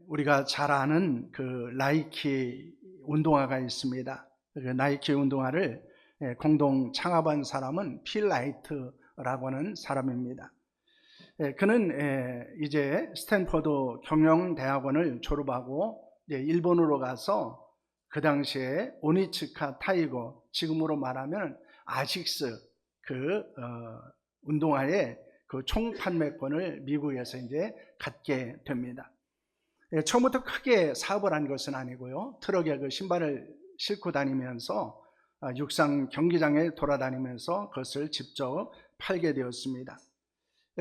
우리가 잘 아는 그 나이키 운동화가 있습니다. 그 나이키 운동화를 공동 창업한 사람은 필 라이트라고 하는 사람입니다. 그는 이제 스탠퍼드 경영대학원을 졸업하고 이제 일본으로 가서 그 당시에 오니츠카 타이거, 지금으로 말하면 아식스 운동화의 그 총판매권을 미국에서 이제 갖게 됩니다. 처음부터 크게 사업을 한 것은 아니고요. 트럭에 그 신발을 싣고 다니면서 육상 경기장에 돌아다니면서 그것을 직접 팔게 되었습니다.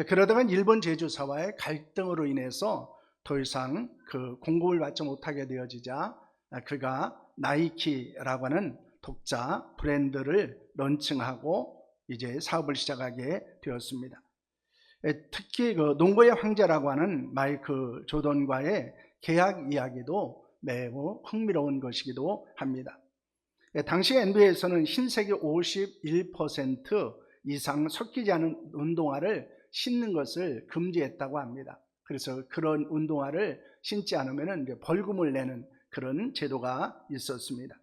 그러다가 일본 제조사와의 갈등으로 인해서 더 이상 그 공급을 받지 못하게 되어지자 그가 나이키라고 하는 독자 브랜드를 런칭하고 이제 사업을 시작하게 되었습니다. 특히 그 농구의 황제라고 하는 마이클 조던과의 계약 이야기도 매우 흥미로운 것이기도 합니다. 당시 NBA에서는 흰색이 51% 이상 섞이지 않은 운동화를 신는 것을 금지했다고 합니다. 그래서 그런 운동화를 신지 않으면 이제 벌금을 내는 그런 제도가 있었습니다.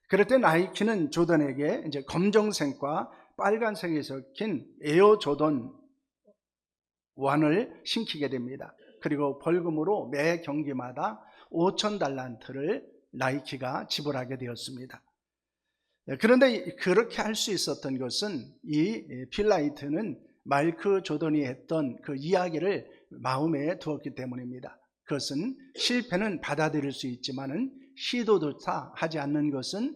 그럴 때 나이키는 조던에게 이제 검정색과 빨간색이 섞인 에어 조던 1을 신기게 됩니다. 그리고 벌금으로 매 경기마다 5,000달란트를 나이키가 지불하게 되었습니다. 그런데 그렇게 할 수 있었던 것은 이 필 라이트는 마이클 조던이 했던 그 이야기를 마음에 두었기 때문입니다. 그것은 실패는 받아들일 수 있지만은 시도조차 하지 않는 것은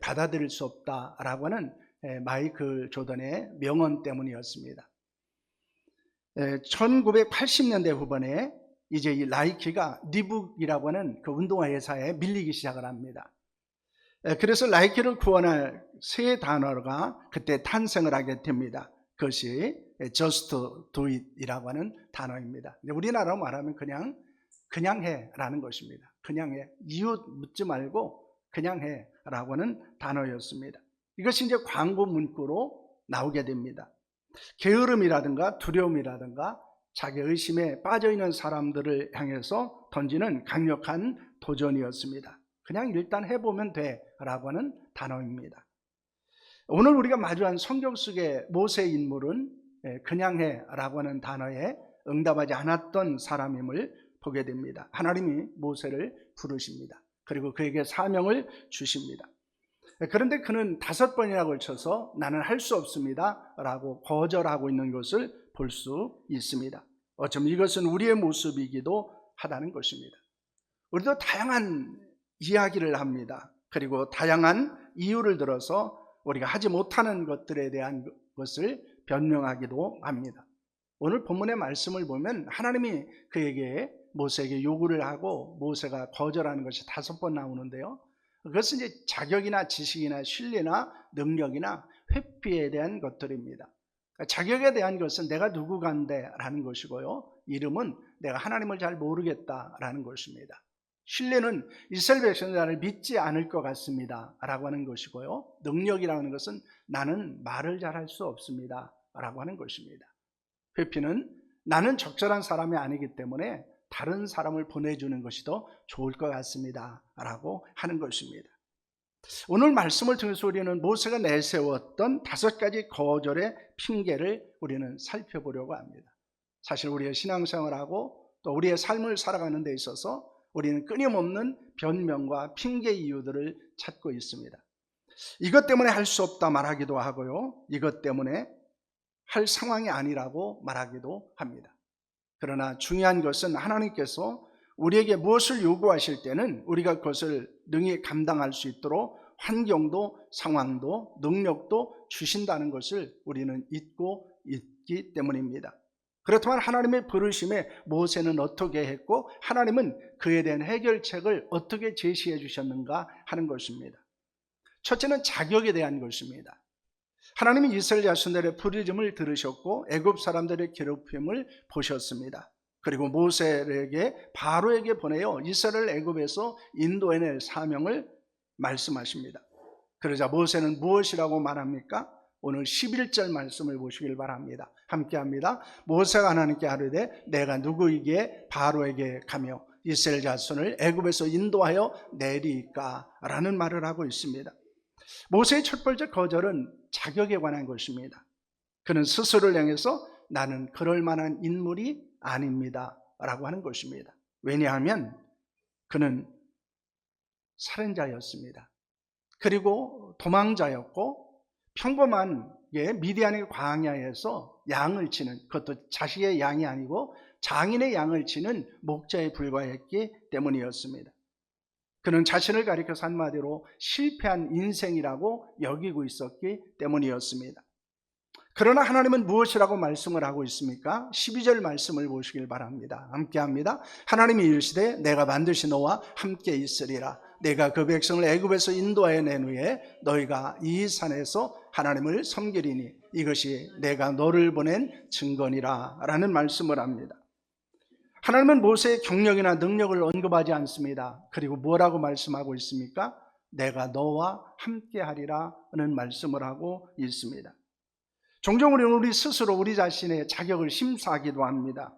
받아들일 수 없다라고 하는 마이클 조던의 명언 때문이었습니다. 1980년대 후반에 이제 이 나이키가 리북이라고 하는 그 운동화 회사에 밀리기 시작을 합니다. 그래서 나이키를 구원할 세 단어가 그때 탄생을 하게 됩니다. 그것이 just do it 이라고 하는 단어입니다. 우리나라로 말하면 그냥 해 라는 것입니다. 그냥 해. 이유 묻지 말고 그냥 해 라고 하는 단어였습니다. 이것이 이제 광고 문구로 나오게 됩니다. 게으름이라든가 두려움이라든가 자기 의심에 빠져있는 사람들을 향해서 던지는 강력한 도전이었습니다. 그냥 일단 해보면 돼 라고 하는 단어입니다. 오늘 우리가 마주한 성경 속의 모세 인물은 그냥 해 라고 하는 단어에 응답하지 않았던 사람임을 보게 됩니다. 하나님이 모세를 부르십니다. 그리고 그에게 사명을 주십니다. 그런데 그는 5번이나 걸쳐서 나는 할 수 없습니다 라고 거절하고 있는 것을 볼 수 있습니다. 어쩌면 이것은 우리의 모습이기도 하다는 것입니다. 우리도 다양한 이야기를 합니다. 그리고 다양한 이유를 들어서 우리가 하지 못하는 것들에 대한 것을 변명하기도 합니다. 오늘 본문의 말씀을 보면 하나님이 그에게 모세에게 요구를 하고 모세가 거절하는 것이 5번 나오는데요. 그것은 이제 자격이나 지식이나 신뢰나 능력이나 회피에 대한 것들입니다. 자격에 대한 것은 내가 누구간데 라는 것이고요. 이름은 내가 하나님을 잘 모르겠다라는 것입니다. 신뢰는 이스라엘 백성들이 나를 믿지 않을 것 같습니다 라고 하는 것이고요. 능력이라는 것은 나는 말을 잘할 수 없습니다 라고 하는 것입니다. 회피는 나는 적절한 사람이 아니기 때문에 다른 사람을 보내주는 것이 더 좋을 것 같습니다 라고 하는 것입니다. 오늘 말씀을 통해서 우리는 모세가 내세웠던 5가지 거절의 핑계를 우리는 살펴보려고 합니다. 사실 우리의 신앙생활하고 또 우리의 삶을 살아가는 데 있어서 우리는 끊임없는 변명과 핑계 이유들을 찾고 있습니다. 이것 때문에 할 수 없다 말하기도 하고요. 이것 때문에 할 상황이 아니라고 말하기도 합니다. 그러나 중요한 것은 하나님께서 우리에게 무엇을 요구하실 때는 우리가 그것을 능히 감당할 수 있도록 환경도 상황도 능력도 주신다는 것을 우리는 잊고 있기 때문입니다. 그렇지만 하나님의 부르심에 모세는 어떻게 했고 하나님은 그에 대한 해결책을 어떻게 제시해 주셨는가 하는 것입니다. 첫째는 자격에 대한 것입니다. 하나님이 이스라엘 자손들의 부르심을 들으셨고 애굽 사람들의 괴롭힘을 보셨습니다. 그리고 모세에게 바로에게 보내어 이스라엘 애굽에서 인도해낼 사명을 말씀하십니다. 그러자 모세는 무엇이라고 말합니까? 오늘 11절 말씀을 보시길 바랍니다. 함께합니다. 모세가 하나님께 아뢰되 내가 누구에게 바로에게 가며 이스라엘 자손을 애굽에서 인도하여 내리까라는 말을 하고 있습니다. 모세의 첫 번째 거절은 자격에 관한 것입니다. 그는 스스로를 향해서 나는 그럴 만한 인물이 아닙니다 라고 하는 것입니다. 왜냐하면 그는 살인자였습니다. 그리고 도망자였고 평범한 미디안의 광야에서 양을 치는, 그것도 자식의 양이 아니고 장인의 양을 치는 목자에 불과했기 때문이었습니다. 그는 자신을 가리켜서 한마디로 실패한 인생이라고 여기고 있었기 때문이었습니다. 그러나 하나님은 무엇이라고 말씀을 하고 있습니까? 12절 말씀을 보시길 바랍니다. 함께 합니다. 하나님이 이르시되 내가 반드시 너와 함께 있으리라. 내가 그 백성을 애굽에서 인도하여 낸 후에 너희가 이 산에서 하나님을 섬기리니 이것이 내가 너를 보낸 증거니라 라는 말씀을 합니다. 하나님은 모세의 경력이나 능력을 언급하지 않습니다. 그리고 뭐라고 말씀하고 있습니까? 내가 너와 함께 하리라 는 말씀을 하고 있습니다. 종종 우리 스스로 우리 자신의 자격을 심사하기도 합니다.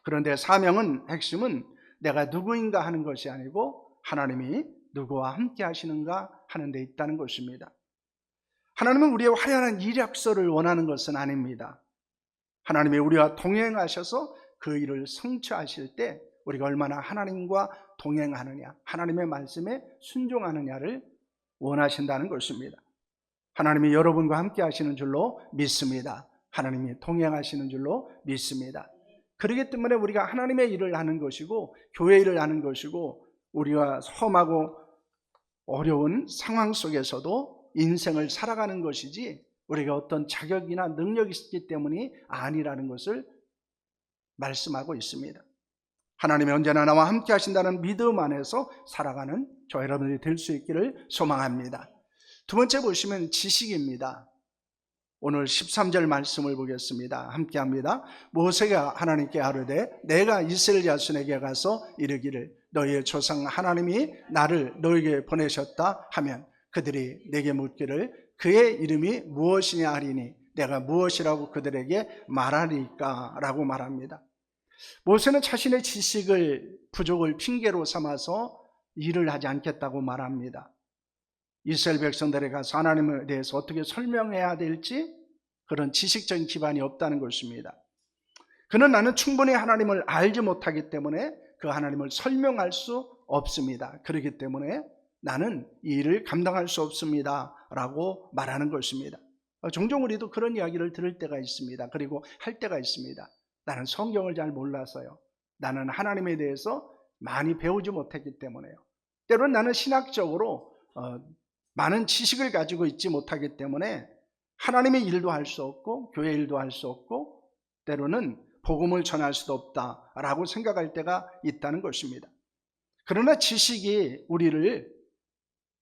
그런데 사명은, 핵심은 내가 누구인가 하는 것이 아니고 하나님이 누구와 함께 하시는가 하는 데 있다는 것입니다. 하나님은 우리의 화려한 이력서를 원하는 것은 아닙니다. 하나님이 우리와 동행하셔서 그 일을 성취하실 때 우리가 얼마나 하나님과 동행하느냐, 하나님의 말씀에 순종하느냐를 원하신다는 것입니다. 하나님이 여러분과 함께 하시는 줄로 믿습니다. 하나님이 동행하시는 줄로 믿습니다. 그렇기 때문에 우리가 하나님의 일을 하는 것이고 교회 일을 하는 것이고 우리가 험하고 어려운 상황 속에서도 인생을 살아가는 것이지 우리가 어떤 자격이나 능력이 있기 때문이 아니라는 것을 말씀하고 있습니다. 하나님이 언제나 나와 함께 하신다는 믿음 안에서 살아가는 저 여러분들이 될 수 있기를 소망합니다. 두 번째 보시면 지식입니다. 오늘 13절 말씀을 보겠습니다. 함께 합니다. 모세가 하나님께 아뢰되 내가 이스라엘 자손에게 가서 이르기를 너희의 조상 하나님이 나를 너희에게 보내셨다 하면 그들이 내게 묻기를 그의 이름이 무엇이냐 하리니 내가 무엇이라고 그들에게 말하리까 라고 말합니다. 모세는 자신의 지식을 부족을 핑계로 삼아서 일을 하지 않겠다고 말합니다. 이스라엘 백성들에 가서 하나님에 대해서 어떻게 설명해야 될지 그런 지식적인 기반이 없다는 것입니다. 그는 나는 충분히 하나님을 알지 못하기 때문에 그 하나님을 설명할 수 없습니다. 그렇기 때문에 나는 이 일을 감당할 수 없습니다 라고 말하는 것입니다. 종종 우리도 그런 이야기를 들을 때가 있습니다. 그리고 할 때가 있습니다. 나는 성경을 잘 몰라서요. 나는 하나님에 대해서 많이 배우지 못했기 때문에요. 때로는 나는 신학적으로 많은 지식을 가지고 있지 못하기 때문에 하나님의 일도 할 수 없고 교회 일도 할 수 없고 때로는 복음을 전할 수도 없다라고 생각할 때가 있다는 것입니다. 그러나 지식이 우리를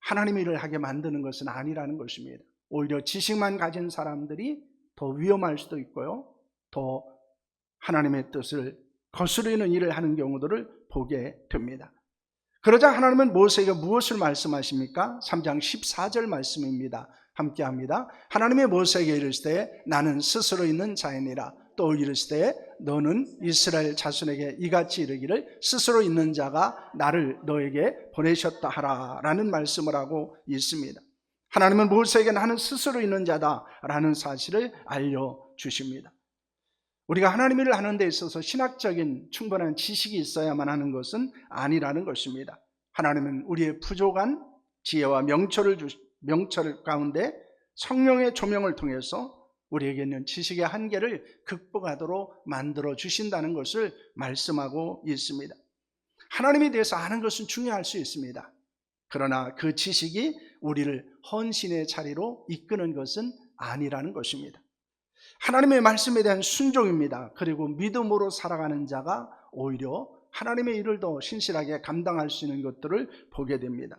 하나님의 일을 하게 만드는 것은 아니라는 것입니다. 오히려 지식만 가진 사람들이 더 위험할 수도 있고요. 더 하나님의 뜻을 거스르는 일을 하는 경우들을 보게 됩니다. 그러자 하나님은 모세에게 무엇을 말씀하십니까? 3장 14절 말씀입니다. 함께 합니다. 하나님이 모세에게 이르시되 나는 스스로 있는 자이니라. 또 이르시되 너는 이스라엘 자손에게 이같이 이르기를 스스로 있는 자가 나를 너에게 보내셨다 하라 라는 말씀을 하고 있습니다. 하나님은 모세에게 나는 스스로 있는 자다 라는 사실을 알려주십니다. 우리가 하나님 일을 하는 데 있어서 신학적인 충분한 지식이 있어야만 하는 것은 아니라는 것입니다. 하나님은 우리의 부족한 지혜와 명철 가운데 성령의 조명을 통해서 우리에게 있는 지식의 한계를 극복하도록 만들어 주신다는 것을 말씀하고 있습니다. 하나님에 대해서 아는 것은 중요할 수 있습니다. 그러나 그 지식이 우리를 헌신의 자리로 이끄는 것은 아니라는 것입니다. 하나님의 말씀에 대한 순종입니다. 그리고 믿음으로 살아가는 자가 오히려 하나님의 일을 더 신실하게 감당할 수 있는 것들을 보게 됩니다.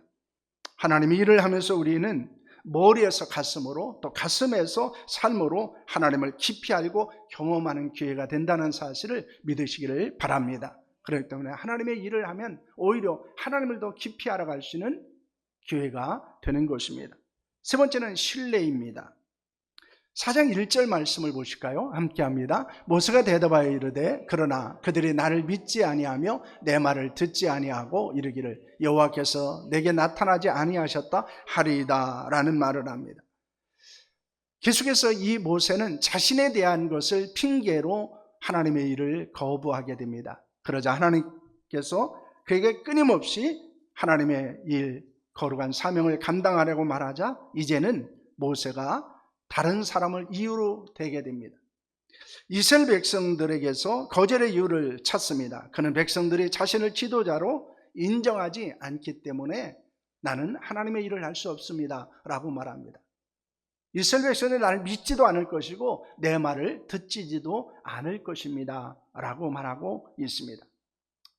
하나님의 일을 하면서 우리는 머리에서 가슴으로 또 가슴에서 삶으로 하나님을 깊이 알고 경험하는 기회가 된다는 사실을 믿으시기를 바랍니다. 그렇기 때문에 하나님의 일을 하면 오히려 하나님을 더 깊이 알아갈 수 있는 기회가 되는 것입니다. 세 번째는 신뢰입니다. 4장 1절 말씀을 보실까요? 함께 합니다. 모세가 대답하여 이르되 그러나 그들이 나를 믿지 아니하며 내 말을 듣지 아니하고 이르기를 여호와께서 내게 나타나지 아니하셨다 하리이다 라는 말을 합니다. 계속해서 이 모세는 자신에 대한 것을 핑계로 하나님의 일을 거부하게 됩니다. 그러자 하나님께서 그에게 끊임없이 하나님의 일, 거룩한 사명을 감당하려고 말하자 이제는 모세가 다른 사람을 이유로 대게 됩니다. 이스라엘 백성들에게서 거절의 이유를 찾습니다. 그는 백성들이 자신을 지도자로 인정하지 않기 때문에 나는 하나님의 일을 할 수 없습니다 라고 말합니다. 이스라엘 백성들이 나를 믿지도 않을 것이고 내 말을 듣지도 않을 것입니다 라고 말하고 있습니다.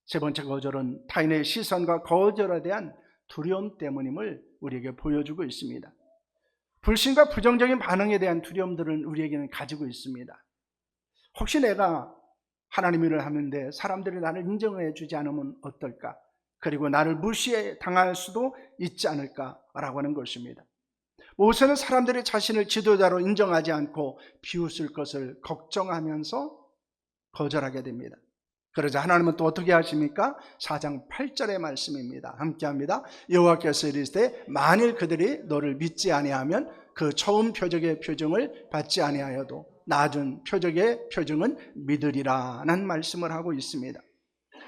세 번째 거절은 타인의 시선과 거절에 대한 두려움 때문임을 우리에게 보여주고 있습니다. 불신과 부정적인 반응에 대한 두려움들은 우리에게는 가지고 있습니다. 혹시 내가 하나님 일을 하는데 사람들이 나를 인정해 주지 않으면 어떨까? 그리고 나를 무시해 당할 수도 있지 않을까라고 하는 것입니다. 모세는 사람들이 자신을 지도자로 인정하지 않고 비웃을 것을 걱정하면서 거절하게 됩니다. 그러자 하나님은 또 어떻게 하십니까? 4장 8절의 말씀입니다. 함께합니다. 여호와께서 이르시되 만일 그들이 너를 믿지 아니하면 그 처음 표적의 표징을 받지 아니하여도 낮은 표적의 표징은 믿으리라는 말씀을 하고 있습니다.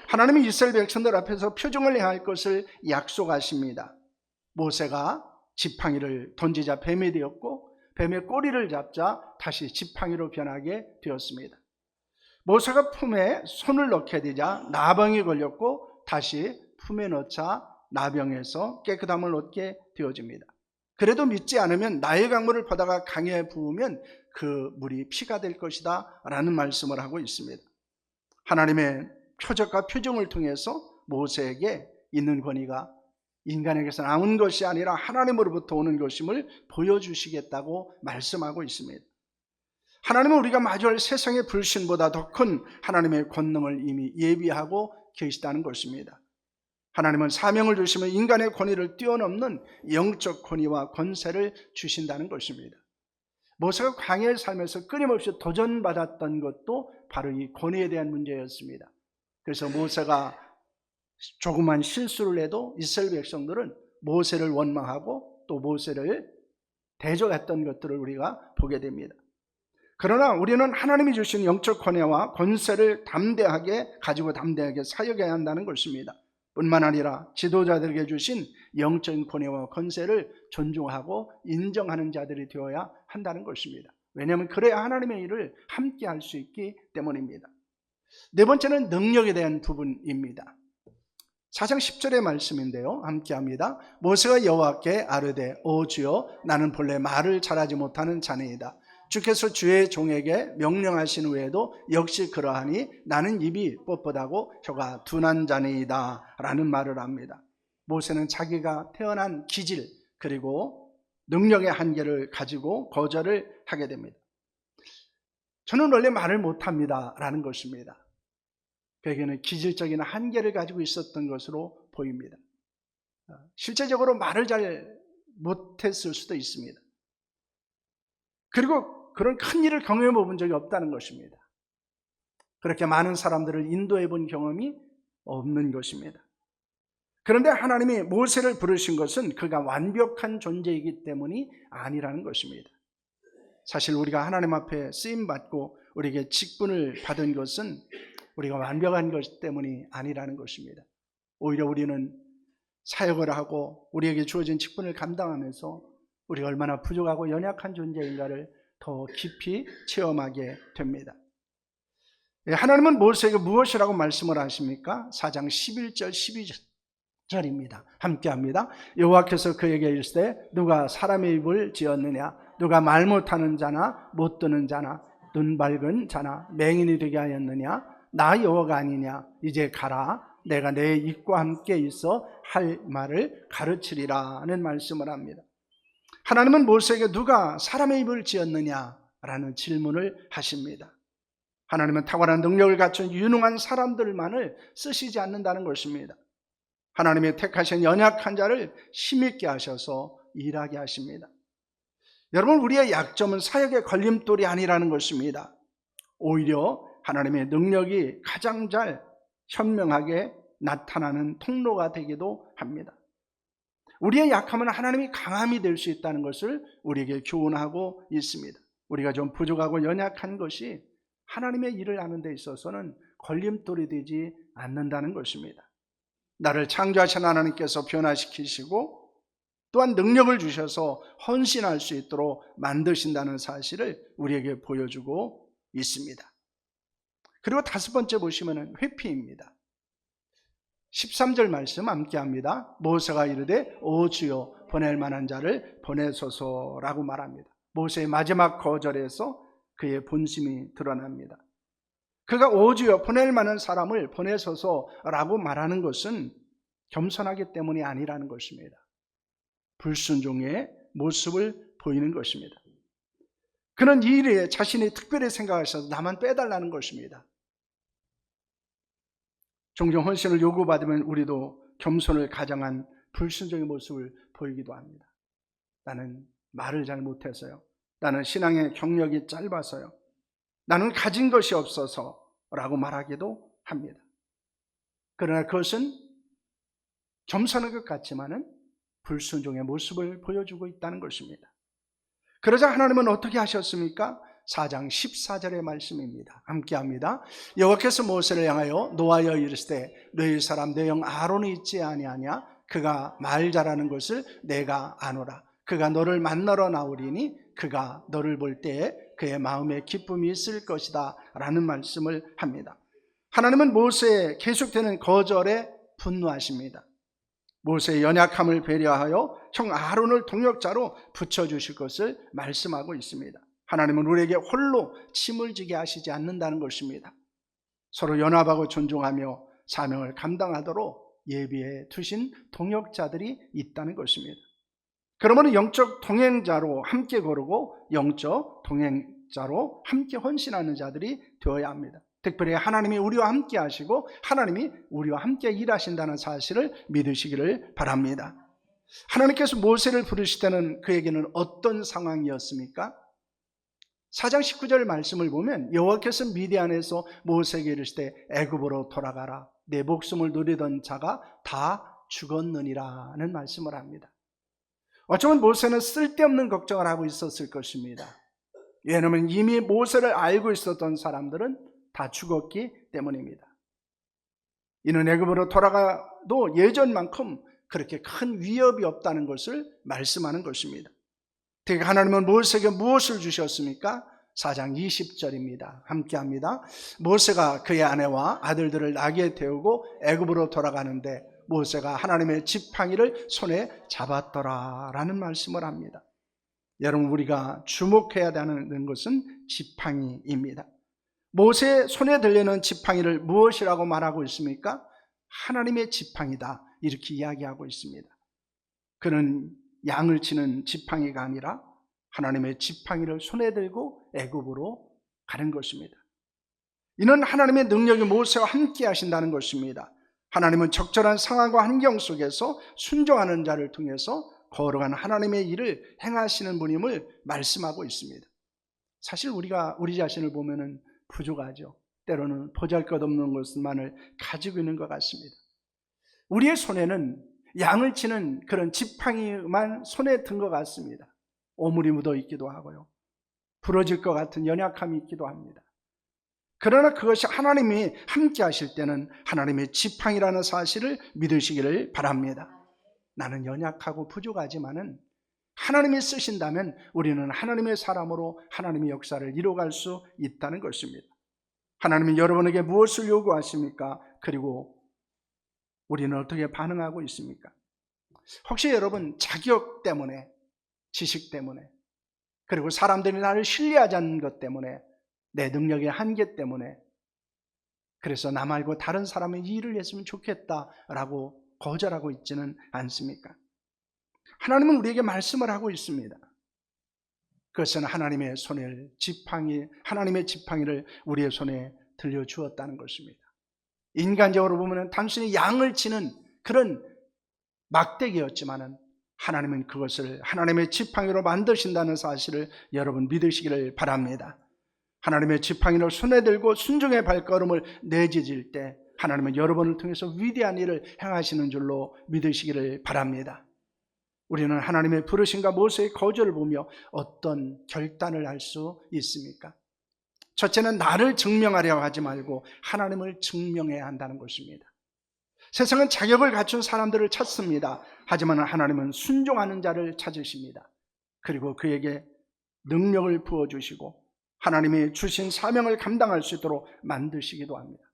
하나님이 이스라엘 백성들 앞에서 표징을 행할 것을 약속하십니다. 모세가 지팡이를 던지자 뱀이 되었고 뱀의 꼬리를 잡자 다시 지팡이로 변하게 되었습니다. 모세가 품에 손을 넣게 되자 나병이 걸렸고 다시 품에 넣자 나병에서 깨끗함을 얻게 되어집니다. 그래도 믿지 않으면 나의 강물을 퍼다가 강에 부으면 그 물이 피가 될 것이다 라는 말씀을 하고 있습니다. 하나님의 표적과 표정을 통해서 모세에게 있는 권위가 인간에게서 나온 것이 아니라 하나님으로부터 오는 것임을 보여주시겠다고 말씀하고 있습니다. 하나님은 우리가 마주할 세상의 불신보다 더 큰 하나님의 권능을 이미 예비하고 계시다는 것입니다. 하나님은 사명을 주시면 인간의 권위를 뛰어넘는 영적 권위와 권세를 주신다는 것입니다. 모세가 광야에 살면서 끊임없이 도전받았던 것도 바로 이 권위에 대한 문제였습니다. 그래서 모세가 조그만 실수를 해도 이스라엘 백성들은 모세를 원망하고 또 모세를 대적했던 것들을 우리가 보게 됩니다. 그러나 우리는 하나님이 주신 영적 권위와 권세를 담대하게 가지고 담대하게 사역해야 한다는 것입니다. 뿐만 아니라 지도자들에게 주신 영적인 권위와 권세를 존중하고 인정하는 자들이 되어야 한다는 것입니다. 왜냐하면 그래야 하나님의 일을 함께 할 수 있기 때문입니다. 네 번째는 능력에 대한 부분입니다. 4장 10절의 말씀인데요. 함께합니다. 모세가 여호와께 아뢰되 오 주여 나는 본래 말을 잘하지 못하는 자니이다. 주께서 주의 종에게 명령하신 외에도 역시 그러하니 나는 입이 뻣뻣하고 혀가 둔한 자니이다 라는 말을 합니다. 모세는 자기가 태어난 기질 그리고 능력의 한계를 가지고 거절을 하게 됩니다. 저는 원래 말을 못합니다 라는 것입니다. 그에게는 기질적인 한계를 가지고 있었던 것으로 보입니다. 실제적으로 말을 잘 못했을 수도 있습니다. 그리고 그런 큰 일을 경험해 본 적이 없다는 것입니다. 그렇게 많은 사람들을 인도해 본 경험이 없는 것입니다. 그런데 하나님이 모세를 부르신 것은 그가 완벽한 존재이기 때문이 아니라는 것입니다. 사실 우리가 하나님 앞에 쓰임받고 우리에게 직분을 받은 것은 우리가 완벽한 것 때문이 아니라는 것입니다. 오히려 우리는 사역을 하고 우리에게 주어진 직분을 감당하면서 우리가 얼마나 부족하고 연약한 존재인가를 더 깊이 체험하게 됩니다. 하나님은 모세에게 무엇이라고 말씀을 하십니까? 4장 11절 12절입니다. 함께합니다. 여호와께서 그에게 이르시되 누가 사람의 입을 지었느냐? 누가 말 못하는 자나 못 듣는 자나 눈 밝은 자나 맹인이 되게 하였느냐? 나 여호와가 아니냐? 이제 가라. 내가 내 입과 함께 있어 할 말을 가르치리라는 말씀을 합니다. 하나님은 모세에게 누가 사람의 입을 지었느냐라는 질문을 하십니다. 하나님은 탁월한 능력을 갖춘 유능한 사람들만을 쓰시지 않는다는 것입니다. 하나님의 택하신 연약한 자를 힘있게 하셔서 일하게 하십니다. 여러분, 우리의 약점은 사역의 걸림돌이 아니라는 것입니다. 오히려 하나님의 능력이 가장 잘 현명하게 나타나는 통로가 되기도 합니다. 우리의 약함은 하나님이 강함이 될 수 있다는 것을 우리에게 교훈하고 있습니다. 우리가 좀 부족하고 연약한 것이 하나님의 일을 하는 데 있어서는 걸림돌이 되지 않는다는 것입니다. 나를 창조하신 하나님께서 변화시키시고 또한 능력을 주셔서 헌신할 수 있도록 만드신다는 사실을 우리에게 보여주고 있습니다. 그리고 다섯 번째 보시면 회피입니다. 13절 말씀 함께 합니다. 모세가 이르되 오 주여 보낼 만한 자를 보내소서라고 말합니다. 모세의 마지막 거절에서 그의 본심이 드러납니다. 그가 오 주여 보낼 만한 사람을 보내소서라고 말하는 것은 겸손하기 때문이 아니라는 것입니다. 불순종의 모습을 보이는 것입니다. 그는 이 일에 자신이 특별히 생각하셔서 나만 빼달라는 것입니다. 종종 헌신을 요구받으면 우리도 겸손을 가장한 불순종의 모습을 보이기도 합니다. 나는 말을 잘 못해서요. 나는 신앙의 경력이 짧아서요. 나는 가진 것이 없어서라고 말하기도 합니다. 그러나 그것은 겸손한 것 같지만은 불순종의 모습을 보여주고 있다는 것입니다. 그러자 하나님은 어떻게 하셨습니까? 4장 14절의 말씀입니다. 함께 합니다. 여호와께서 모세를 향하여 노하여 이르시되 너희 사람 내 형 아론이 있지 아니하냐? 그가 말 잘하는 것을 내가 아노라. 그가 너를 만나러 나오리니 그가 너를 볼 때에 그의 마음에 기쁨이 있을 것이다 라는 말씀을 합니다. 하나님은 모세의 계속되는 거절에 분노하십니다. 모세의 연약함을 배려하여 형 아론을 동역자로 붙여주실 것을 말씀하고 있습니다. 하나님은 우리에게 홀로 침을 지게 하시지 않는다는 것입니다. 서로 연합하고 존중하며 사명을 감당하도록 예비해 두신 동역자들이 있다는 것입니다. 그러면 영적 동행자로 함께 거르고 영적 동행자로 함께 헌신하는 자들이 되어야 합니다. 특별히 하나님이 우리와 함께 하시고 하나님이 우리와 함께 일하신다는 사실을 믿으시기를 바랍니다. 하나님께서 모세를 부르실 때는 그에게는 어떤 상황이었습니까? 4장 19절 말씀을 보면 여호와께서 미디안에서 모세에게 이르시되 애굽으로 돌아가라. 내 목숨을 누리던 자가 다 죽었느니라는 말씀을 합니다. 어쩌면 모세는 쓸데없는 걱정을 하고 있었을 것입니다. 왜냐하면 이미 모세를 알고 있었던 사람들은 다 죽었기 때문입니다. 이는 애굽으로 돌아가도 예전만큼 그렇게 큰 위협이 없다는 것을 말씀하는 것입니다. 특히 하나님은 모세에게 무엇을 주셨습니까? 4장 20절입니다. 함께 합니다. 모세가 그의 아내와 아들들을 나귀에 태우고 애굽으로 돌아가는데 모세가 하나님의 지팡이를 손에 잡았더라라는 말씀을 합니다. 여러분, 우리가 주목해야 하는 것은 지팡이입니다. 모세의 손에 들리는 지팡이를 무엇이라고 말하고 있습니까? 하나님의 지팡이다 이렇게 이야기하고 있습니다. 그는 양을 치는 지팡이가 아니라 하나님의 지팡이를 손에 들고 애굽으로 가는 것입니다. 이는 하나님의 능력이 모세와 함께 하신다는 것입니다. 하나님은 적절한 상황과 환경 속에서 순종하는 자를 통해서 거룩한 하나님의 일을 행하시는 분임을 말씀하고 있습니다. 사실 우리가 우리 자신을 보면은 부족하죠. 때로는 보잘것없는 것만을 가지고 있는 것 같습니다. 우리의 손에는 양을 치는 그런 지팡이만 손에 든 것 같습니다. 오물이 묻어 있기도 하고요. 부러질 것 같은 연약함이 있기도 합니다. 그러나 그것이 하나님이 함께 하실 때는 하나님의 지팡이라는 사실을 믿으시기를 바랍니다. 나는 연약하고 부족하지만은 하나님이 쓰신다면 우리는 하나님의 사람으로 하나님의 역사를 이루어갈 수 있다는 것입니다. 하나님이 여러분에게 무엇을 요구하십니까? 그리고 우리는 어떻게 반응하고 있습니까? 혹시 여러분 자격 때문에, 지식 때문에, 그리고 사람들이 나를 신뢰하지 않는 것 때문에, 내 능력의 한계 때문에 그래서 나 말고 다른 사람이 이 일을 했으면 좋겠다라고 거절하고 있지는 않습니까? 하나님은 우리에게 말씀을 하고 있습니다. 그것은 하나님의 손을 하나님의 지팡이를 우리의 손에 들려주었다는 것입니다. 인간적으로 보면 단순히 양을 치는 그런 막대기였지만은 하나님은 그것을 하나님의 지팡이로 만드신다는 사실을 여러분 믿으시기를 바랍니다. 하나님의 지팡이를 손에 들고 순종의 발걸음을 내디딜 때 하나님은 여러분을 통해서 위대한 일을 행하시는 줄로 믿으시기를 바랍니다. 우리는 하나님의 부르심과 모세의 거절을 보며 어떤 결단을 할 수 있습니까? 첫째는 나를 증명하려 하지 말고 하나님을 증명해야 한다는 것입니다. 세상은 자격을 갖춘 사람들을 찾습니다. 하지만 하나님은 순종하는 자를 찾으십니다. 그리고 그에게 능력을 부어주시고 하나님이 주신 사명을 감당할 수 있도록 만드시기도 합니다.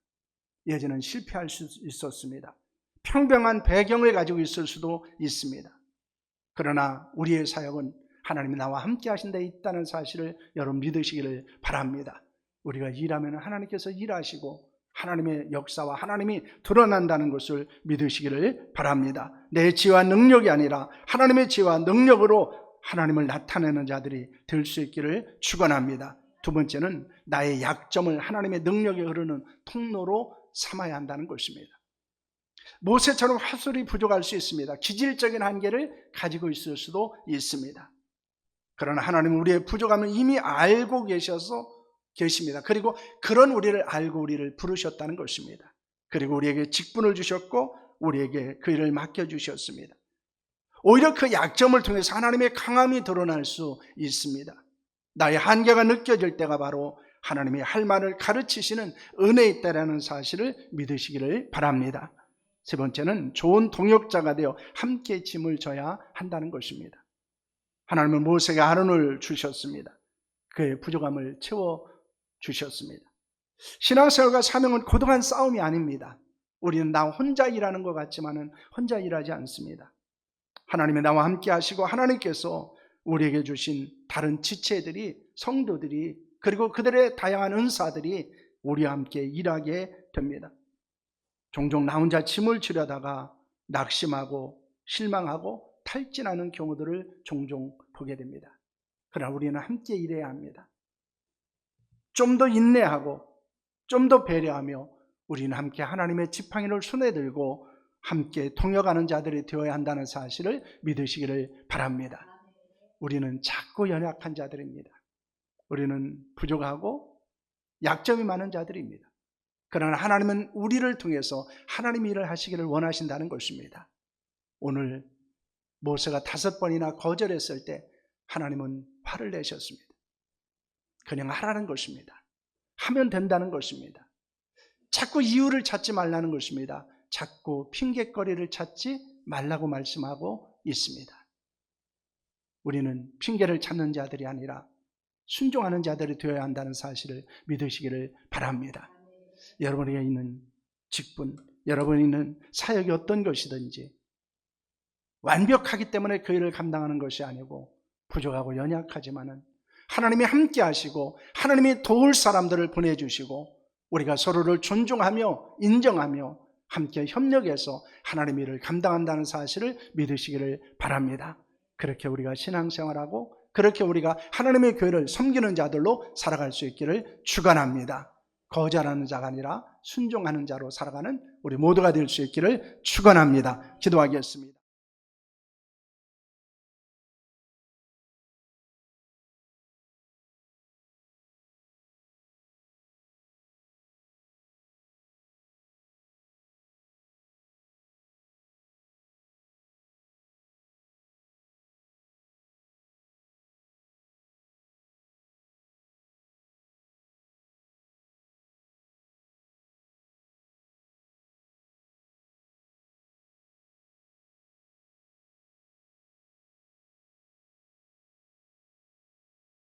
예전엔 실패할 수 있었습니다. 평범한 배경을 가지고 있을 수도 있습니다. 그러나 우리의 사역은 하나님이 나와 함께 하신 데 있다는 사실을 여러분 믿으시기를 바랍니다. 우리가 일하면 하나님께서 일하시고 하나님의 역사와 하나님이 드러난다는 것을 믿으시기를 바랍니다. 내 지혜와 능력이 아니라 하나님의 지혜와 능력으로 하나님을 나타내는 자들이 될 수 있기를 축원합니다. 두 번째는 나의 약점을 하나님의 능력이 흐르는 통로로 삼아야 한다는 것입니다. 모세처럼 화술이 부족할 수 있습니다. 기질적인 한계를 가지고 있을 수도 있습니다. 그러나 하나님은 우리의 부족함을 이미 알고 계십니다. 그리고 그런 우리를 알고 우리를 부르셨다는 것입니다. 그리고 우리에게 직분을 주셨고 우리에게 그 일을 맡겨주셨습니다. 오히려 그 약점을 통해서 하나님의 강함이 드러날 수 있습니다. 나의 한계가 느껴질 때가 바로 하나님이 할 말을 가르치시는 은혜의 때라는 사실을 믿으시기를 바랍니다. 세 번째는 좋은 동역자가 되어 함께 짐을 져야 한다는 것입니다. 하나님은 모세에게 아론을 주셨습니다. 그의 부족함을 채워주셨습니다. 신앙생활과 사명은 고독한 싸움이 아닙니다. 우리는 나 혼자 일하는 것 같지만 혼자 일하지 않습니다. 하나님이 나와 함께 하시고 하나님께서 우리에게 주신 다른 지체들이, 성도들이, 그리고 그들의 다양한 은사들이 우리와 함께 일하게 됩니다. 종종 나 혼자 짐을 지려다가 낙심하고 실망하고 탈진하는 경우들을 종종 보게 됩니다. 그러나 우리는 함께 일해야 합니다. 좀 더 인내하고 좀 더 배려하며 우리는 함께 하나님의 지팡이를 손에 들고 함께 통역하는 자들이 되어야 한다는 사실을 믿으시기를 바랍니다. 우리는 작고 연약한 자들입니다. 우리는 부족하고 약점이 많은 자들입니다. 그러나 하나님은 우리를 통해서 하나님 일을 하시기를 원하신다는 것입니다. 오늘 모세가 5번이나 거절했을 때 하나님은 화를 내셨습니다. 그냥 하라는 것입니다. 하면 된다는 것입니다. 자꾸 이유를 찾지 말라는 것입니다. 자꾸 핑계거리를 찾지 말라고 말씀하고 있습니다. 우리는 핑계를 찾는 자들이 아니라 순종하는 자들이 되어야 한다는 사실을 믿으시기를 바랍니다. 여러분에게 있는 직분, 여러분이 있는 사역이 어떤 것이든지 완벽하기 때문에 그 일을 감당하는 것이 아니고 부족하고 연약하지만은 하나님이 함께 하시고 하나님이 도울 사람들을 보내주시고 우리가 서로를 존중하며 인정하며 함께 협력해서 하나님의 일을 감당한다는 사실을 믿으시기를 바랍니다. 그렇게 우리가 신앙생활하고 그렇게 우리가 하나님의 교회를 섬기는 자들로 살아갈 수 있기를 축원합니다. 거절하는 자가 아니라 순종하는 자로 살아가는 우리 모두가 될 수 있기를 축원합니다. 기도하겠습니다.